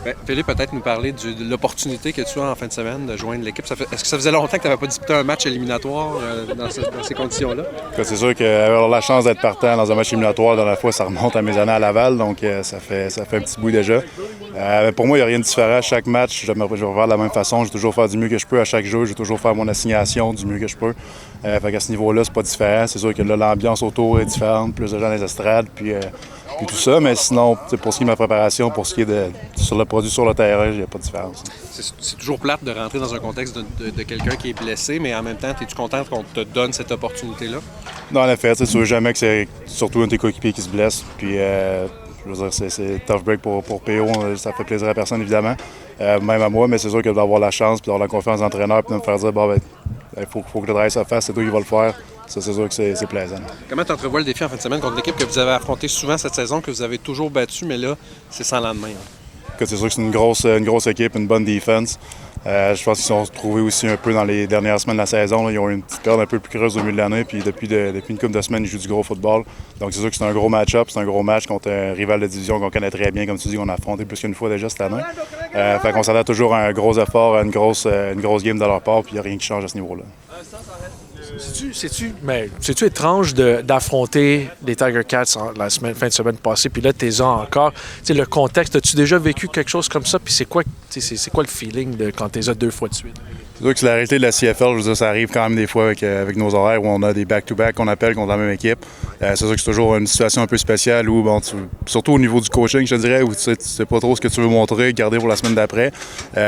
Ben, Philippe, peut-être nous parler de l'opportunité que tu as en fin de semaine de joindre l'équipe. Est-ce que ça faisait longtemps que tu n'avais pas disputé un match éliminatoire dans ces conditions-là? C'est sûr qu'avoir la chance d'être partant dans un match éliminatoire, la dernière fois, ça remonte à mes années à Laval, donc ça fait un petit bout déjà. Pour moi, il n'y a rien de différent. Chaque match, je vais refaire de la même façon. Je vais toujours faire du mieux que je peux à chaque jeu. Je vais toujours faire mon assignation du mieux que je peux. Fait qu'à ce niveau-là, c'est pas différent. C'est sûr que là, l'ambiance autour est différente, plus de gens dans les estrades, puis tout ça. Mais sinon, pour ce qui est de ma préparation, pour ce qui est sur le produit sur le terrain, il n'y a pas de différence. C'est toujours plate de rentrer dans un contexte de quelqu'un qui est blessé, mais en même temps, es-tu content qu'on te donne cette opportunité-là? Non, en effet, tu veux jamais que c'est surtout un de tes coéquipiers qui se blesse. Puis, je veux dire, c'est tough break pour PO. Ça fait plaisir à personne, évidemment. Même à moi, mais c'est sûr que d'avoir la chance, puis d'avoir la confiance d'entraîneur, puis de me faire dire, il faut que le drive se fasse, c'est toi qui vas le faire. Ça, c'est sûr que c'est plaisant. Comment tu entrevois le défi en fin de semaine contre l'équipe que vous avez affronté souvent cette saison, que vous avez toujours battu, mais là, c'est sans lendemain? C'est sûr que c'est une grosse équipe, une bonne défense. Je pense qu'ils se sont retrouvés aussi un peu dans les dernières semaines de la saison. Là. Ils ont eu une petite période un peu plus creuse au milieu de l'année, puis depuis une couple de semaines, ils jouent du gros football. Donc c'est sûr que c'est un gros match-up, c'est un gros match contre un rival de division qu'on connaît très bien, comme tu dis, qu'on a affronté plus qu'une fois déjà cette année. Fait qu'on s'attend toujours à un gros effort, à une grosse game de leur part, puis il n'y a rien qui change à ce niveau-là. C'est-tu étrange d'affronter les Tiger Cats fin de semaine passée, puis là, t'es encore. T'sais, le contexte, as-tu déjà vécu quelque chose comme ça? Puis c'est quoi le feeling quand t'es deux fois de suite? C'est sûr que c'est la réalité de la CFL. Je veux dire, ça arrive quand même des fois avec nos horaires où on a des back-to-back qu'on appelle contre la même équipe. C'est sûr que c'est toujours une situation un peu spéciale où, surtout au niveau du coaching, je te dirais, où tu sais pas trop ce que tu veux montrer, garder pour la semaine d'après.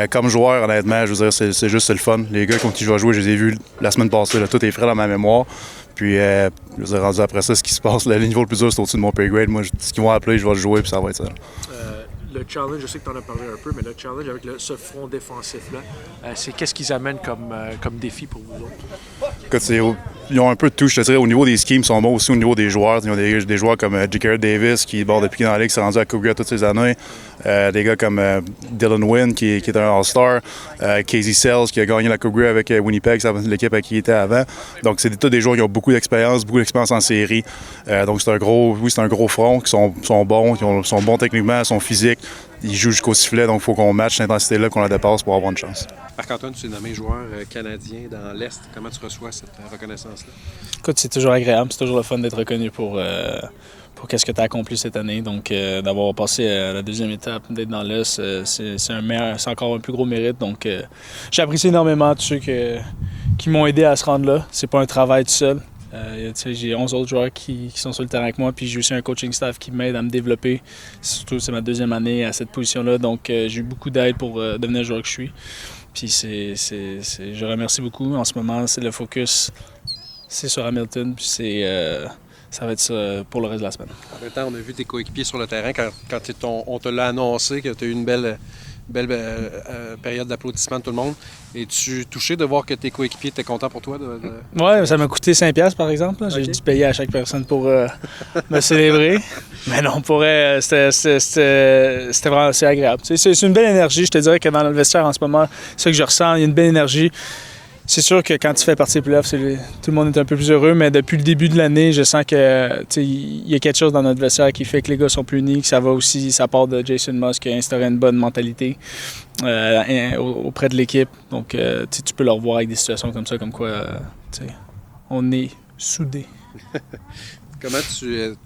Comme joueur, honnêtement, je veux dire, c'est juste le fun. Les gars contre qui je vais jouer, je les ai vus la semaine passée. Là, tout est frais dans ma mémoire. Puis, je veux dire, rendu après ça, ce qui se passe, le niveau le plus dur, c'est au-dessus de mon pay grade. Moi, ce qu'ils vont appeler, je vais le jouer, puis ça va être ça. Le challenge, je sais que tu en as parlé un peu, mais le challenge avec ce front défensif-là, c'est qu'est-ce qu'ils amènent comme défi pour vous autres? Écoute, ils ont un peu de tout, je te dirais. Au niveau des schemes, ils sont bons aussi au niveau des joueurs. Ils ont des joueurs comme J.K. Davis, qui, depuis qu'il est dans la Ligue, s'est rendu à Cougar toutes ces années. Des gars comme Dylan Wynn, qui est un All-Star. Casey Sells, qui a gagné la Cougar avec Winnipeg, c'est l'équipe avec qui il était avant. Donc, c'est tous des joueurs qui ont beaucoup d'expérience en série. Donc, c'est un gros front, qui sont bons, sont bons techniquement, sont physiques. Ils jouent jusqu'au sifflet, donc il faut qu'on matche cette intensité-là, qu'on la dépasse pour avoir une chance. Marc-Antoine, tu es nommé joueur canadien dans l'Est. Comment tu reçois cette reconnaissance-là? Écoute, c'est toujours agréable. C'est toujours le fun d'être reconnu pour qu'est-ce que tu as accompli cette année. Donc, d'avoir passé la deuxième étape, d'être dans l'Est, c'est encore un plus gros mérite. Donc, j'apprécie énormément tous ceux qui m'ont aidé à se rendre là. C'est pas un travail tout seul. J'ai 11 autres joueurs qui sont sur le terrain avec moi, puis j'ai aussi un coaching staff qui m'aide à me développer. Surtout, c'est ma deuxième année à cette position-là, donc j'ai eu beaucoup d'aide pour devenir le joueur que je suis. Puis je remercie beaucoup. En ce moment, c'est le focus, c'est sur Hamilton, puis ça va être ça pour le reste de la semaine. En même temps, on a vu tes coéquipiers sur le terrain quand on te l'a annoncé que tu as eu une belle période d'applaudissement de tout le monde. Es-tu touché de voir que tes coéquipiers étaient contents pour toi? Oui, ça m'a coûté 5$ par exemple. Là. Okay. J'ai dû payer à chaque personne pour me célébrer. Mais non, c'était vraiment assez agréable. C'est une belle énergie. Je te dirais que dans le vestiaire en ce moment, c'est ça que je ressens. Il y a une belle énergie. C'est sûr que quand tu fais partie des playoffs, tout le monde est un peu plus heureux, mais depuis le début de l'année, je sens que il y a quelque chose dans notre vestiaire qui fait que les gars sont plus unis, que ça part de Jason Moss qui a instauré une bonne mentalité auprès de l'équipe. Donc, tu peux le revoir avec des situations comme ça, comme quoi on est soudés. Comment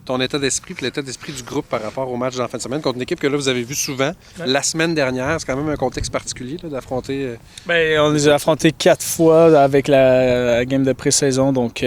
ton état d'esprit et l'état d'esprit du groupe par rapport au match de la fin de semaine contre une équipe que là vous avez vu souvent la semaine dernière, c'est quand même un contexte particulier là, d'affronter. On les a affrontés 4 fois avec la game de pré-saison, donc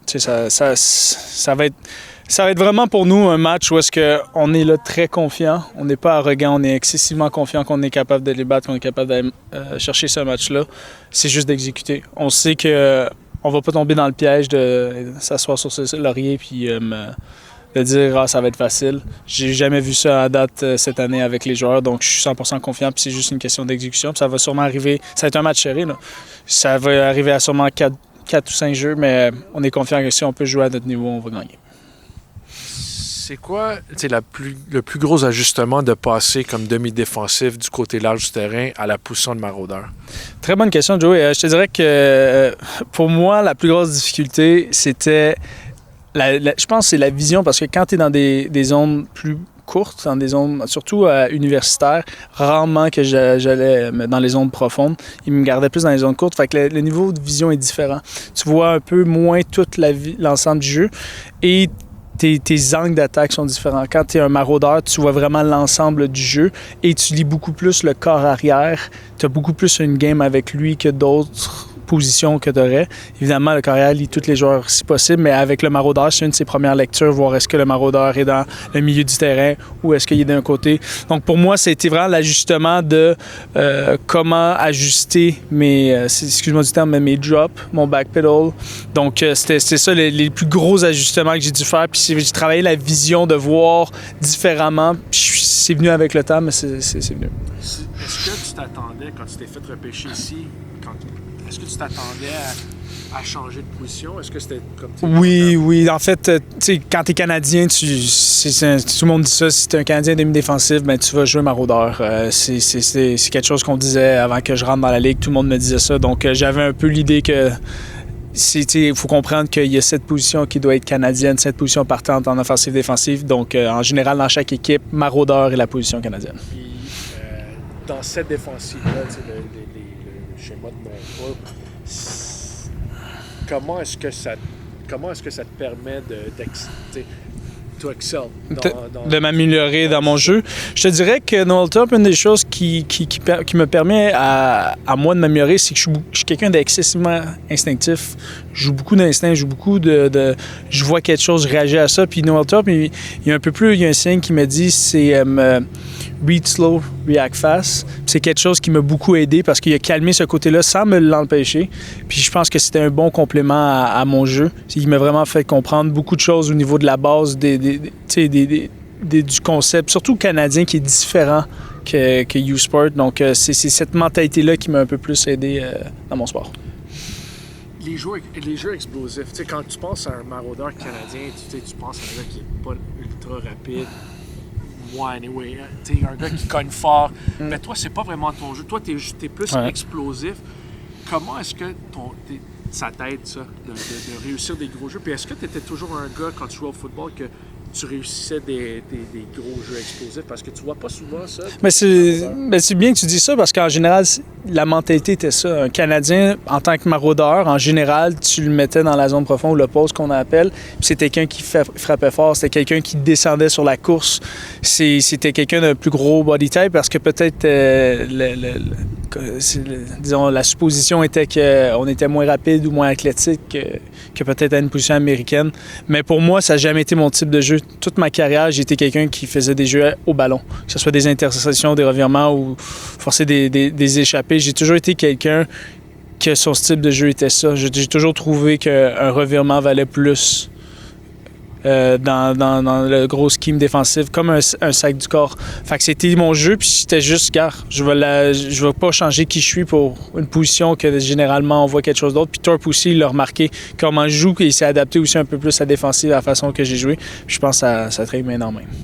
ça va être vraiment pour nous un match où est-ce qu'on est là très confiant, on n'est pas arrogant, on est excessivement confiant qu'on est capable de les battre, qu'on est capable d'aller chercher ce match-là. C'est juste d'exécuter. On sait que on va pas tomber dans le piège de s'asseoir sur ce laurier puis de dire ça va être facile. J'ai jamais vu ça à date cette année avec les joueurs, donc je suis 100% confiant puis c'est juste une question d'exécution. Puis ça va sûrement arriver, ça va être un match serré, là. Ça va arriver à sûrement 4 ou 5 jeux, mais on est confiant que si on peut jouer à notre niveau, on va gagner. C'est quoi le plus gros ajustement de passer comme demi-défensif du côté large du terrain à la position de maraudeur? Très bonne question, Joey. Je te dirais que pour moi, la plus grosse difficulté, c'était, je pense que c'est la vision, parce que quand tu es dans des zones plus courtes, dans des zones surtout universitaires. Rarement que j'allais dans les zones profondes. Il me gardait plus dans les zones courtes. Fait que le niveau de vision est différent. Tu vois un peu moins toute l'ensemble du jeu et tes angles d'attaque sont différents. Quand tu es un maraudeur, tu vois vraiment l'ensemble du jeu et tu lis beaucoup plus le corps arrière. Tu as beaucoup plus une game avec lui que d'autres position que tu aurais. Évidemment, le carrière lit tous les joueurs si possible, mais avec le maraudeur, c'est une de ses premières lectures, voir est-ce que le maraudeur est dans le milieu du terrain ou est-ce qu'il est d'un côté. Donc pour moi, c'était vraiment l'ajustement de comment ajuster excuse-moi du terme, mais mes drops, mon backpedal. Donc c'était ça les plus gros ajustements que j'ai dû faire. Puis j'ai travaillé la vision de voir différemment. Puis c'est venu avec le temps, mais c'est venu. Est-ce que tu t'attendais, quand tu t'es fait repêcher ici, est-ce que tu t'attendais à changer de position? Est-ce que c'était comme... Oui. En fait, quand tu es Canadien, tout le monde dit ça, si tu es un Canadien demi-défensif, ben, tu vas jouer maraudeur. C'est quelque chose qu'on disait avant que je rentre dans la Ligue. Tout le monde me disait ça. Donc, j'avais un peu l'idée que... Il faut comprendre qu'il y a cette position qui doit être canadienne, cette position partante en offensive-défensive. Donc, en général, dans chaque équipe, maraudeur est la position canadienne. Puis, dans cette défensive-là, le schéma de Montfort, comment est-ce que ça te permet de m'améliorer dans mon jeu? Je te dirais que Noel Top, une des choses qui me permet à moi de m'améliorer, c'est que je suis quelqu'un d'excessivement instinctif. Je joue beaucoup d'instinct, je vois quelque chose, je réagis à ça. Puis Noel Top, il y a un signe qui me dit, c'est read slow, react fast. C'est quelque chose qui m'a beaucoup aidé parce qu'il a calmé ce côté-là sans me l'empêcher. Puis je pense que c'était un bon complément à mon jeu. Il m'a vraiment fait comprendre beaucoup de choses au niveau de la base du concept, surtout canadien, qui est différent que U-Sport. Donc c'est cette mentalité-là qui m'a un peu plus aidé dans mon sport. Les jeux explosifs, quand tu penses à un maraudeur canadien, tu penses à un gars qui n'est pas ultra rapide. Anyway, un gars qui cogne fort. Mais toi, c'est pas vraiment ton jeu. Toi, t'es plus explosif. Comment est-ce que ça t'aide, ça, de réussir des gros jeux? Puis est-ce que tu étais toujours un gars, quand tu jouais au football, que tu réussissais des gros jeux explosifs? Parce que tu vois pas souvent ça. Mais c'est bien que tu dis ça, parce qu'en général, la mentalité était ça. Un Canadien, en tant que maraudeur, en général, tu le mettais dans la zone profonde ou le poste qu'on appelle. Puis c'est quelqu'un qui frappait fort, c'était quelqu'un qui descendait sur la course. C'était quelqu'un d'un plus gros body type, parce que peut-être, disons, la supposition était qu'on était moins rapide ou moins athlétique que peut-être à une position américaine. Mais pour moi, ça n'a jamais été mon type de jeu. Toute ma carrière, j'ai été quelqu'un qui faisait des jeux au ballon, que ce soit des interceptions, des revirements ou forcer des échappées. J'ai toujours été quelqu'un que son style de jeu était ça. J'ai toujours trouvé qu'un revirement valait plus dans le gros scheme défensif, comme un sac du corps. Fait que c'était mon jeu, puis j'étais juste, je vais pas changer qui je suis pour une position que généralement on voit quelque chose d'autre. Puis Thorpe aussi, il a remarqué comment je joue, et il s'est adapté aussi un peu plus à la défensive, à la façon que j'ai joué. Puis je pense que ça traîne main dans main.